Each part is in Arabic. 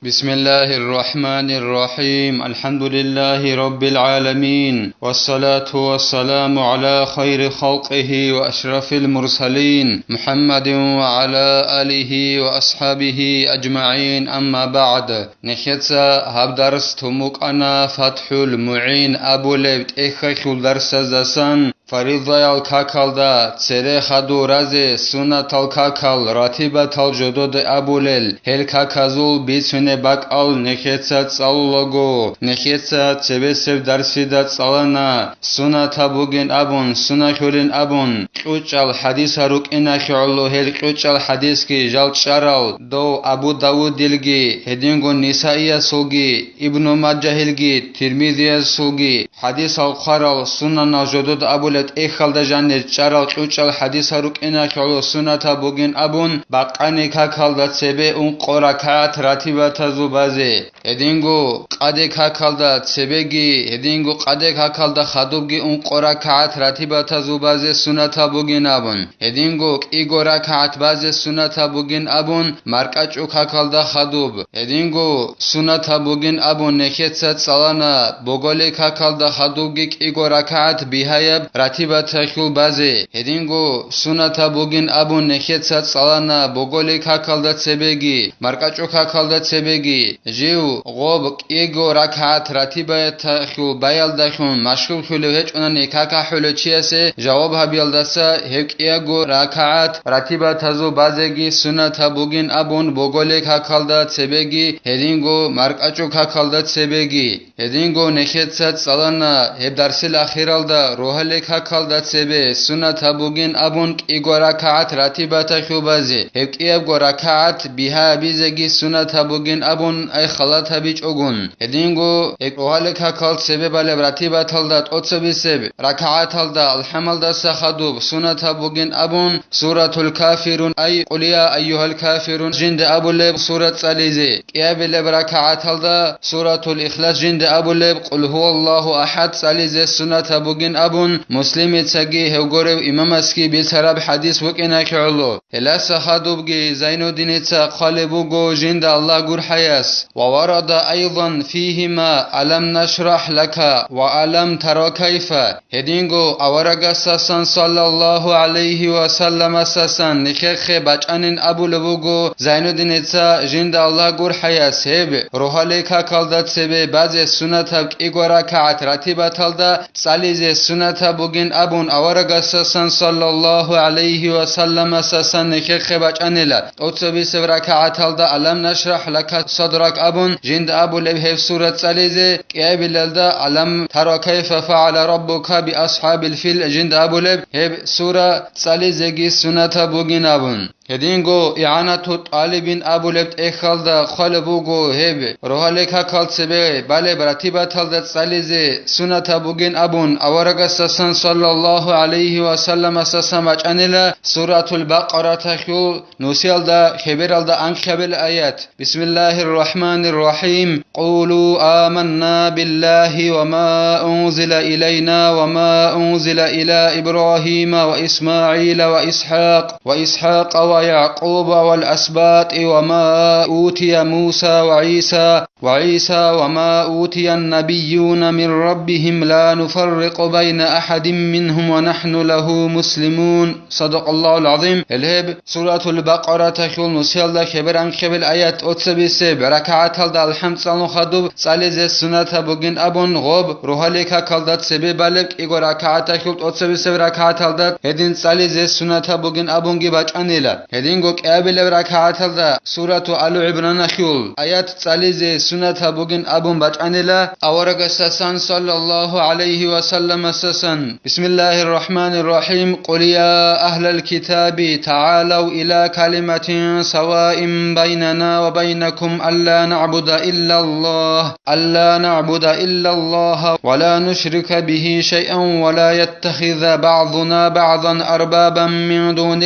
بسم الله الرحمن الرحيم الحمد لله رب العالمين والصلاة والسلام على خير خلقه وأشرف المرسلين محمد وعلى آله وأصحابه أجمعين أما بعد نخيتسا هبدرس تموك أنا فتح المعين أبو لبت إخيخ درس زسان فريضة الكاكالدا تسري خدو رازي سنة الكاكال راتبة الجدود أبولل هل كاكازول بيسون باكال نخيتسا تسالوغو نخيتسا تسبسب درسيدا تسالنا سنة تابوغين أبون سنة خورين أبون كوچال حديث روك إنا خيالو هل كوچال حديث كي جال شارال دو أبو داود دلگي هدينغو نسائية سوغي ابن ماجه هلگي ترمذي سوغي حديث القرال سنة جدود أبولل إخالد جانر چارال كوچال حديث روك إنا خيالو سنة تابوغين أبون باقاني كاكالد تسبه اون قراكات راتبة زوبازه هدينغو قاده كاكالد تسبهگي هدينغو قاده كاكالد خادوبگي اون قراكات راتبة زوبازه سنة تابوغين أبون هدينغو إيغو راكات بازه سنة تابوغين أبون ماركاچو كاكالد خادوب هدينغو سنة تابوغين أبون نخيتسات سالانا بوغولي كاكالد خادوبگي إيغو راكات بيهايب راتبة تخيل بازه هدينغو سنة تابوغين أبون نخيتسات سالانا بوغولي كاكالد تسبهگي ماركاچو كاكالد تسبهگي جيو غوب إيغو راكات راتبة تخيل بايل دخون مشغول خلو هيچ اونن كاكا حلو چيسه جواب هبيل دسا هيك إيغو راكات راتبة تزو بازهگي سنة تابوغين أبون بوغولي كاكالد تسبهگي هدينغو ماركاچو كاكالد تسبهگي هدينغو نخيتسات سالانا هب درسل أخيرالدا روحل كاكالد تسبه سنة تابوغين أبون إيغو راكات راتبة تخيل بازه هيك إيغو راكات بها بيزهگي سنة تابوغين أبون أي خلات هبيچ أغون هدينغو هيك روحل كاكالد تسبه بالي راتبة تلدات أتصبي سبه راكات تلدا الحمل دسا خدوب سنة تابوغين أبون سورة الكافرون أي قل يا أيها الكافرون جند أبو لب سورة ساليزي كياب لب راكات تلدا سورة الإخلاص جند أبو لب قل هو الله أحد ساليزي سنة تابوغين أبون مسلمي تساقي هوغورو إمام اسكي بيتراب حديث وكينا كعلو هلاس خدوبگي زينو دينيتا قالبوغو جند الله قر حياس وورد أيضا فيهما ألم نشرح لك وألم ترى كيف هدينغو أورغا ساسان صلى الله عليه وسلم ساسان نخيخ بچانين أبو لبوغو زينو دينيتا جند الله قر حياس هب روحالي كاكالدات سبه بعض سنة إيغو راكعت راتبة تلدا ساليزي سنة بوغين أبون أورغا ساسان صلى الله عليه وسلم ساسان نخيخ بچانيلا أتصبي سبراكعت تلدا ألم نشرح لك صدرك أبون جند أبو لبهف سورة ساليزي كياب للدا ألم ترى كيف فعل ربك بأصحاب الفيل جند أبو لب هب سورة ساليزي سنة بوغين أبون هدينغو إعانة طالبين أبو لبت إخالدا خالبوغو هب روحاليكا كالتسبه بالي براتبة تلدت ساليزي سنة بوغين أبون أورغا سسن صلى الله عليه وسلم سسن وچانيلا سورة البقرة تخيو نوسيال دا خبرال دا أنخبل آيات بسم الله الرحمن الرحيم قولوا آمنا بالله وما أنزل إلينا وما أنزل إلى إبراهيم وإسماعيل وإسحاق ويعقوب والأسباط وما أوتي موسى وعيسى وما أوتي النبيون من ربهم لا نفرق بين أحد منهم ونحن له مسلمون صدق الله العظيم الهب سورة البقرة تخيل نسيال دا خبر عن خبر آيات أتسبي سب ركعات دا الحمد صلو خدوب ساليز السنة بوغين أبون غوب روحاليكا كالدات سبي بالك إيغو ركعات تخيل أتسبي سب ركعات دا هدين ساليز السنة بوغين أبون جي باچانيلا هدينغو كابل ركعات دا سورة آل عمران خيول آيات ساليز سنة بوغين أبون باچانيلا أورغ سسان صلى الله عليه وسلم سسان بسم الله الرحمن الرحيم قل يا أهل الكتاب تعالوا إلى كلمة سواء بيننا وبينكم ألا نعبد إلا الله ولا نشرك به شيئا ولا يتخذ بعضنا بعضا أربابا من دون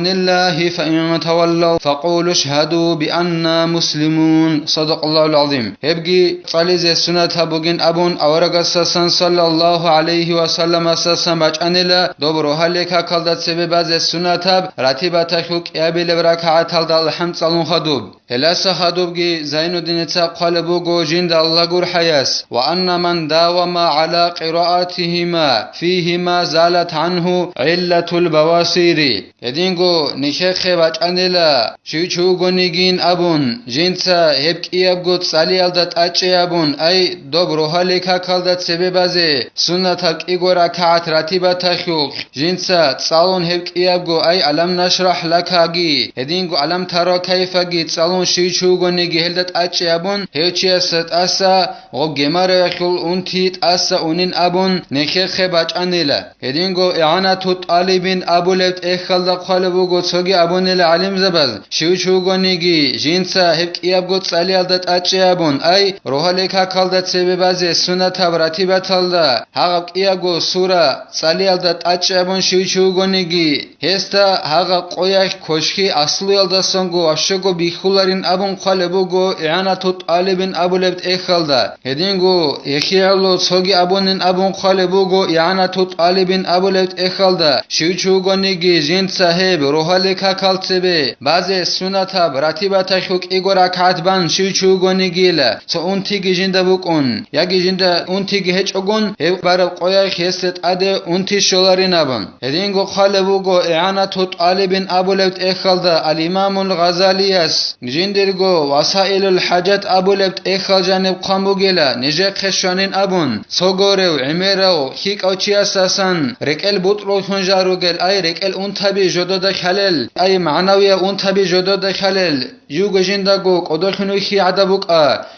الله فإن تولوا فقولوا اشهدوا بأننا مسلمون صدق الله العظيم هبجي صليز السنة بوجين أبون أورغسسن صلى الله عليه وسلم أسسن بچانلا دوبرو هلكا كالدت سبب از السنة راتبة خلق يابل بركعات الحمد صلون خدوب هلاس خدوبجي زين الدين قلبو جوجين الله جور حياس وأن من داوم على قراءاتهما فيهما زالت عنه علة البواسير يدينغو نشيخ بچانلا شيچو گونيگين أبون جنسا هبك يابغو صلي الدت أچيابون أي دوبرو هلكا كالدت سبب از سنة إيغو ركعات راتبة خلق جنسا صالون هبك يابغو أي ألم نشرح لكاجي هدينغو ألم ترى كيفاجي صالون شيچو گونيگي هلدت أچيابون هيچيست أسا غو جمار يخل أنتيت أسا أونين أبون نخيخ بچانلا هدينغو إعانة طالبين أبو لبت إخل قلبو گو سوگي أبون العلم زبز شيچو گونيگي جنسا هبك يابغو صلي الدت أچيابون أي روح لكا كالدت سبب از سنة راتبة تلدا هاغب يابغو سورة صلي الدت أچيابون شيچو گونيگي هستا هاغا قويخ كوشكي أصلي الدسونگو أشگو بيخولارين أبون قلبو گو إعانة طالبين أبو لبت إخلدا هدينغو يخيالو سوگي أبونين أبون قلبو گو إعانة طالبين أبو لبت إخلدا شيچو گونيگي جنس صاحب روح لكا كالتبه بعض سنة راتبة خلق إيغو ركعت بان شيچو گونيگيلا سو اونتيگي جنده بوكون ياگي جنده اونتيگي هچ اگون هب برا قويا خيست اده اونتي شولاري نبن هدينغو قلبو گو إعانة طالبين أبو لبت إخلدا الإمام الغزالي اس جندرگو وسائل الحاجات أبو لبت إخل جانب قامبو گيلا نجي خشانين أبون سوگورو عميرو خيك او چي اساسن ركل بطرو خنجارو گل اي ركل اونتبي جدود خلل اي معنوية اونتبي جدود خلل يوغ جندگو قدرخنو خي عدبوك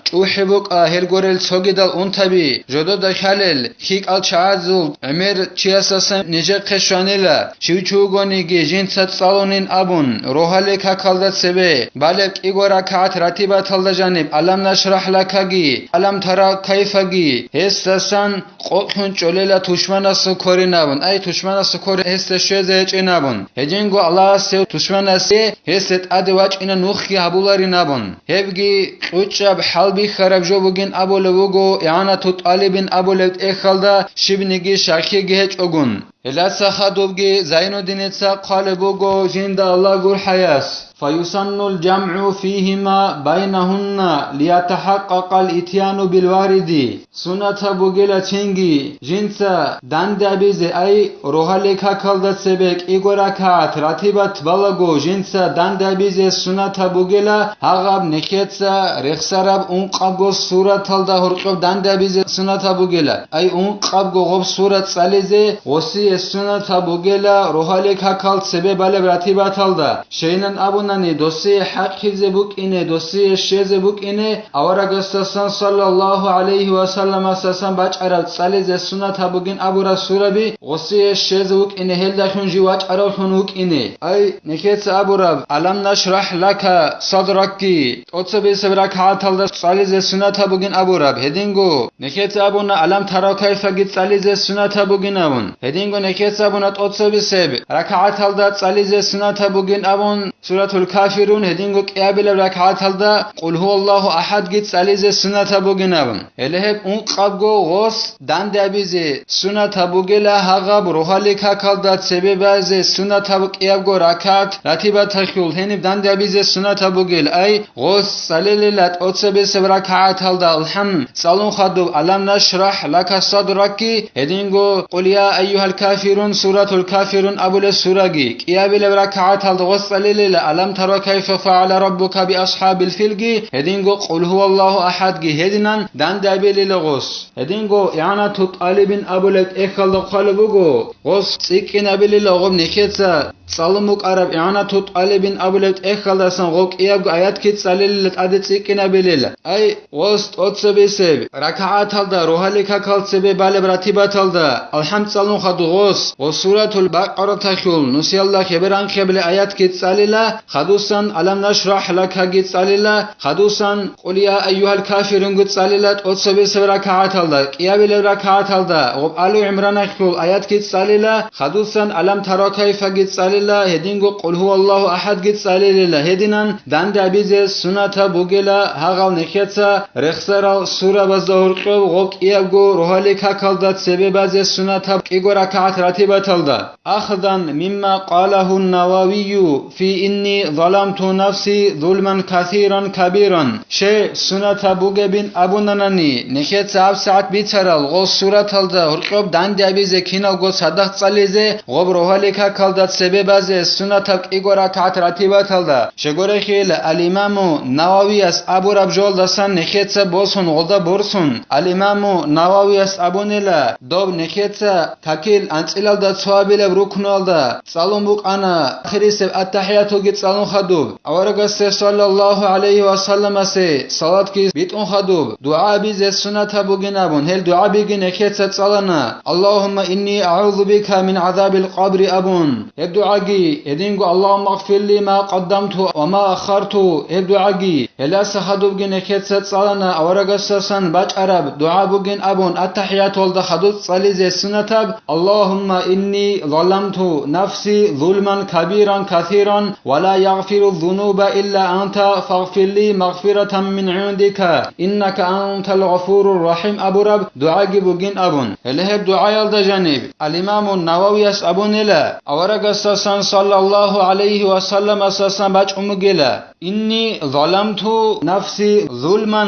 چوحبوك هلگورل سوگيدل اونتبي جدود خلل خيك الچازل عمير چي اساسن نجي خشانيلا شيچو گونيگي جنسات صالونين أبون روحالي كالدت سبه بالك إيغو ركعت راتبة تلد جانب ألم نشرح لكاگي ألم ترى كيفاگي هستسان قوتخن چوليلا تشمن سكوري نبون أي تشمن سكوري هست شوزه چي نبون هجنگو الله سيو تشمن سي هست أدواج إنا نوخي هبولاري نبون هبگي قوچب حلبي خراب جو بگين أبو لبوگو إعانة طالبين أبو لبت إخلدا شبنگي شاكيگي هج اگون هلاسا خدوبگي زينو دينيتسا قالبوگو جند الله گور حياس فيسن الجمع فيهما بينهن ليتحقق الاتيان بالوارد سنة بوغيلا تشنگي جنسا داندابيز اي روحاليكا كالدت سبك ايغو ركعت راتبت بلغو جنسا داندابيز سنة بوغيلا هاغب نخيتسا رخسرب اونقابگو سورة تلدا هرقب داندابيز سنة بوغيلا اي اونقابگو غب سورة ساليزي غسي سنة بوغيلا روحاليكا كالد سبب بالب راتبت تلدا شينن ابون نانی دوستی حقیقی بوک اینه دوستی شیز بوک اینه آورگستان صلی الله علیه و سلم اساسا بچ عرب سالیز سنت بوگین ابو رسول بی دوستی شیز بوک اینه هل دخون جوات عرب خنوک اینه ای نکیت ابو رب علم نشرح لك صدرکی اتسبی سبرک هاتل سالیز سنت بوگین ابو رب هدینگو نکیت ابو نا علم ترا کیف گیت سالیز سنت بوگین ابون هدینگو نکیت ابو نا اتسبی سب رکعت هل داد سالیز سنت بوگین ابون سورة الكافرون هدينغو قيابل ركعات هلدا قل هو الله أحد جيت ساليز سنة بوغنابن هلهب اون قابغو غوص دان دابيزي سنة بوغلا هغاب روحاليكا كالدات سبب از سنة بوغيابغو ركعات راتبة تخيول هنب دان دابيزي سنة بوغل اي غوص ساليلات اتسبي سب ركعات هلدا الحمد سالون خدو علم نشرح لك صدركي هدينغو قل يا أيها الكافرون سورة الكافرون أبو السورة قيابل ركعات هلدا غوص ساليل ألم ترى كيف فعل ربك بأصحاب الفيل هدينغو قل هو الله أحد هدينان دان دابيل لغوس هدينغو إعانة طالبين أبو لك إخل قلبوغو غوس سيكين أبيل لغوب نكيتسا صالموك عرب إعانة طالبين أبو لك إخل دسان غوك إيابغو آيات كيت ساليلت أدت سيكين أبيل أي غوست أتسبي سب ركعات هلدا روحاليكا كالت سبي بالب راتبات هلدا الحمد صالون خدو غوس وسورة البقرة تخول نسي الله خبران قبل آيات كتساللا خدوسا ألم نشرح لك كتساللا خدوسا قل يا أيها الكافرون كتساللا تقصبس ركعات الله قيابل ركعات الله وآل عمران خول آيات كتساللا خدوسا ألم ترى كيف كتساللا هدينغو قل هو الله أحد كتساللا هدينان داند أبيز سنة بوغلا هاغال نخيتsa رخسرال سورة بزدهور قو غوك إيابغو روحالي كاكالدات سبب از سنة إيغو ركعات راتبة الدا أخذا مما قاله النووي في إني ظلمت نفسي ظلما كثيرا كبيرا شيء سنة بوغ بن أبو نناني نخيتsa أب ساعت بيترال غو سورة الدا هرقب داند أبيز كينا غو صدق صليزه غوب روحالي كاكالدات سبب از سنة إيغو ركعات راتبة الدا شغور خيل الإمام نووي اس ابو ربجول دسان نخيتsa بوسون غدا بورسون الإمام نووي اس ابو نلا دوب نخيتsa تاكيل انصلال دا صوابيل ركنال دا صالون بوك انا خريس التحياتو گيت صالون خدوب اورغس صلى الله عليه وسلم سي صلات كي بيتون خدوب دعاء بيز سنة بوگنابون هل دعاء بيگن نخيتsa صالنا اللهم اني اعوذ بك من عذاب القبر ابون الدعاء گي ادينغو اللهم اغفر لي ما قدمت وما اخرت الدعاء گي هلا خدوب گن نخيتsa صالنا اورغس سن باج عرب دعاء بوگن ابون التحيات ولد خدوب صليز سنة اللهم إني ظلمت نفسي ظلما كبيرا كثيرا ولا يغفر الذنوب إلا أنت فاغفر لي مغفرة من عندك إنك أنت الغفور الرحيم أبو رب دعاء بوگين أبون هلهب دعاء يلد جانب الإمام النووي اس أبون إلا أورغس سن صلى الله عليه وسلم أساسا باج أمگلا إني ظلمت نفسي ظلما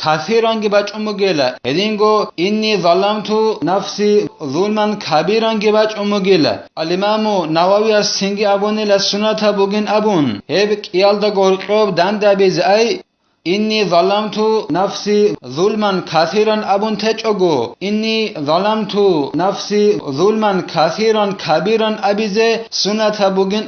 كثيرا باج أمگلا هدينغو إني ظلمت نفسي ظلما كبيرا باج أمگلا الإمام نووي السنگي أبون إلى سنة بوگين أبون هبك يالدا غورقوب داندا بيز أي إني ظلمت نفسي ظلما كثيرا أبون تجوغو إني ظلمت نفسي ظلما كثيرا كبيرا أبيزه سنة بوگين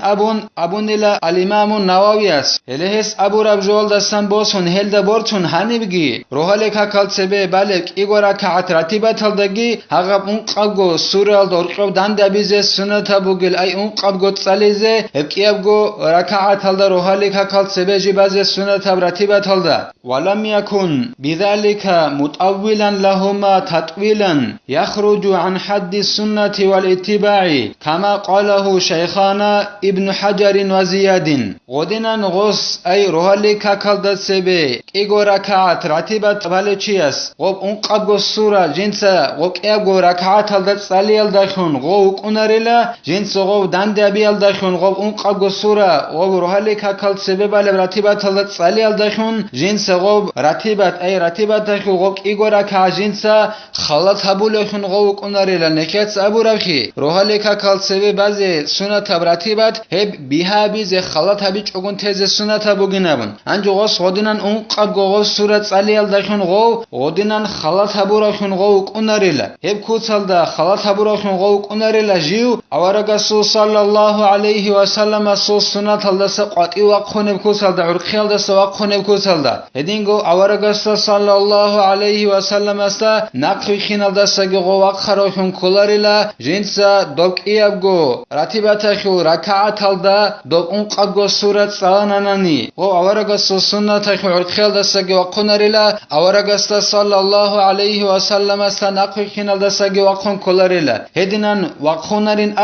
أبون إلى الإمام النووي اس هلهس أبو ربجول دستان بوسون هلدا بورتون هنبگي روحالك هكال سبه بالك إيغو ركعت راتبة الدگي هغب انقبگو سورة الدورقب داند أبيزه سنة بوگل أي انقبگو تصاليزه هبكي أبگو ركعت الدا روحالك هكال سبه جبازه سنة راتبة ولم يكن بذلك متأولا لهما تطويلا يخرج عن حد السنة والاتباع كما قاله شيخانا ابن حجر وزياد غدنا غص أي روحالك كالدت سبه إيغو ركعت راتبت بالچيس غب انقبغو سورة جنسا غب إيغو ركعت الدت ساليال داخون غب اوناريلا جنس غب داندابيال داخون غب انقبغو سورة غب روحالك كالدت سبه بالراتبت الدت ساليال داخون جنس غوب راتبت أي راتبت غوب إيغو ركع جنس خلط هبولخون غوب كناريلا نكيت أبو ربخي روحالك كال سبي بعض سنة راتبت هب بها بيز خلط هبيج أكون تز سنة بوجنابن أنجو غص غدينان أنقب غوص سورة ساليال دخون غو غدينان خلط هبولخون غوب كناريلا هب كوتال دا خلط هبولخون غوب كناريلا جيو أورغسو صلى الله عليه وسلم سو سنة تلدس قطعي وقخون بكوتال دا عرقيال دس وقخون بكوتال دا هدينغو أورغسو صلى الله عليه وسلم استا نقفي خينال دستاگي غو وقخروخون كولاريلا جنسا دوك إيابغو راتباتاخو ركعتال دا دوك انقبغو سورة سالاناناني غو أورغسو سنة تاخو عرقيال دستاگي وقخوناريلا أورغسو صلى الله عليه وسلم استا نقفي خينال دستاگي وقخون كولاريلا هدينان وقخونارين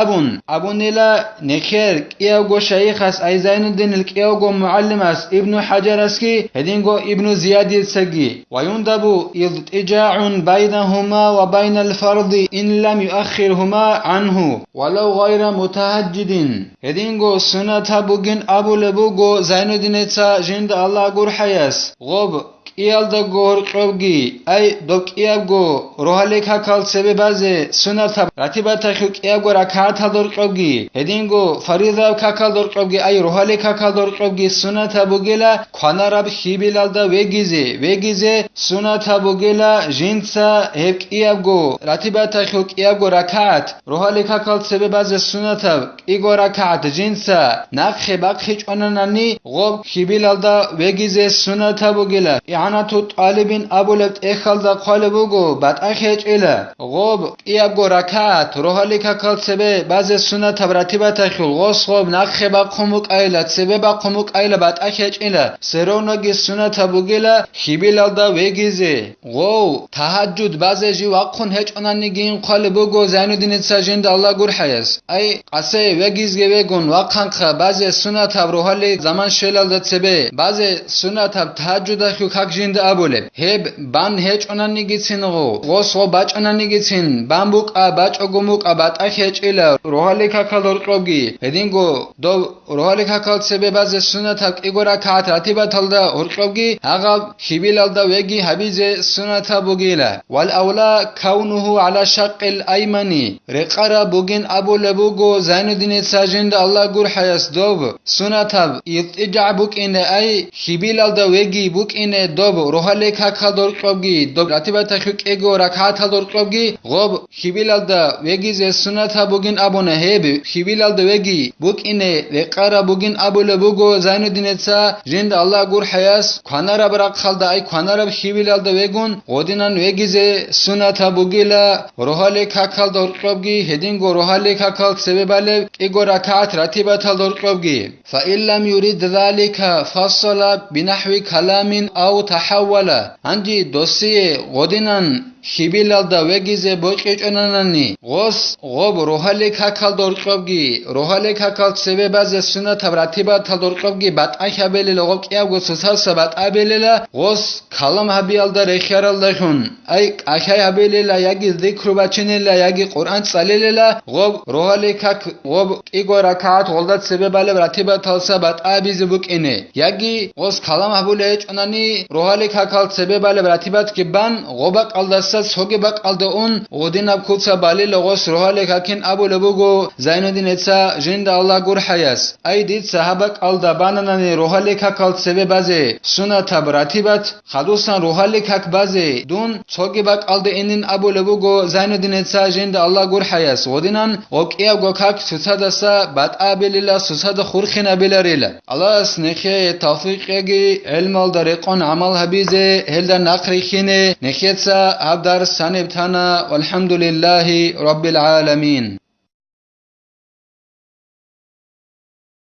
أبون إلا نخير إيابغو شيخ اس أي زين الدين الكيابغو معلم اس ابن حجر اسكي هدينغو ابن زياد السقي ويندب اضطجاع بينهما وبين الفرض إن لم يؤخرهما عنه ولو غير متهجد هدينغو سنة بوگين أبو لبوغو زين الدين جند الله غور حياس غوب إيالدا غور قبگي أي دوك إيابغو روحالك هكال سبي بازي سنة راتباتا خيوك إيابغو ركعات دور قبگي هدينغو فريضة هكال دور قبگي أي روحالك هكال دور قبگي سنة بوگيلا خوانا رب خيبيلالدا ويگيزي سنة بوگيلا جنسا هيك إيابغو راتباتا خيوك إيابغو ركعات روحالك هكال سبي بازي سنة إيغو ركعات جنسا نقخي بقخيج أناناني غوب خيبيلالدا ويگيزي سنة بوگيلا شعناتو طالبين أبولت إخال دا قالبوغو بات أخيج إلا غوب إيابغو ركات روحالي كاكال سبه باز السنة تبراتيبا تخيل غوص غوب نقخي باقوموك أيلا تسبه باقوموك أيلا بات أخيج إلا سروناگي سنة تبوغيلا خيبيلال دا ويگيزي غو تهجد باز جي واقون هج أنانيگين قالبوغو زينو دين تساجين دا الله گور حيز أي قاسي ويگيزگي ويگون واقانخ باز السنة تب روحالي زمان شلال دا تسبه باز السنة تب تهجد أخيو كاك جين دا أبولب هب بان هج أنانيگي تسينغو غوص غو باج أنانيگي تسين بامبوك باج أگوموك بات أخيج إلا روحالي كاكال دورقوغي هدينگو دو روحالي كاكال تسبه باز السنة تب إگورا كات راتيبا تلدا هرقوغي هغا خيبيلال دا ويگي حبيز السنة تبوغيلا والأولا كونه على شق الأيمني رقرا بوغين أبو لبوغو زين الدين ساجين دا الله گور حياس دوب سنة تب يتجع بوك إن أي خيبيلال دا ويگي بوك إن دوب روحالي كاكال دورقوغي دوب راتيبا تخيك إگو ركات دورقوغي غوب خيبيلال دا ويگي زي السنة تبوغين أبو نهيب خيبيلال دا ويگي بوك إن رقرا بوغين أبو لبوغو زين الدين ساجين دا الله گور حياس كوانارا برق خالدا أي كوانارا خيبيلال دا ويگون غودينان ويگي زي سنة تبوغيلا روحالي كاكال دورقوغي هدينگو روحالي كاكال سببالي إگو ركات راتيبا تل دورقوغي فإن لم يريد ذلك فصل بنحو كلام أو تحول عندي دوسي غودينان خيبيلال دا ويگيزه بوچيچ انانني غوس غوب روحالي كاكال دورقوغي روحالي كاكال سبباز سنة تبراتيبا تل دورقوغي بات اخابيل لغوب كيابغو سوسال سبات ابيللا غوس كلام هبيال دا رخيرال دخون اي اخاي هبيللا ياگي ذكر باچنيلا ياگي قرآن صليللا غوب روحالي كاك غوب ايگو ركعات غولدات سبباله براتيبا تل سبات ابيز بوك اني ياگي غوس كلام هبوليچ اناني روحالي كاكال سبباله براتيبات كبان غوبق الدس سوگي بق الدون غوديناب كوتسا بالي لغوس روحالي كاكين ابو لبوغو زين الدين اتسا جند الله گور حياس اي ديد صحابك الدبانناني روحالي كاكال سبب بازي سنة تبراتيبات خدوسان روحالي كاك بازي دون سوگي بق الد انين ابو لبوغو زين الدين اتسا جند الله گور حياس غودينان اوكيا گو كاك سوسادسا بات ابيللا سوساد خورخنا بيلاريلا الله اسنخي توفيقي علم الدريقون عمل حبيزه هلدا نقريخينه نخيتسا درس سنبتنا والحمد لله رب العالمين.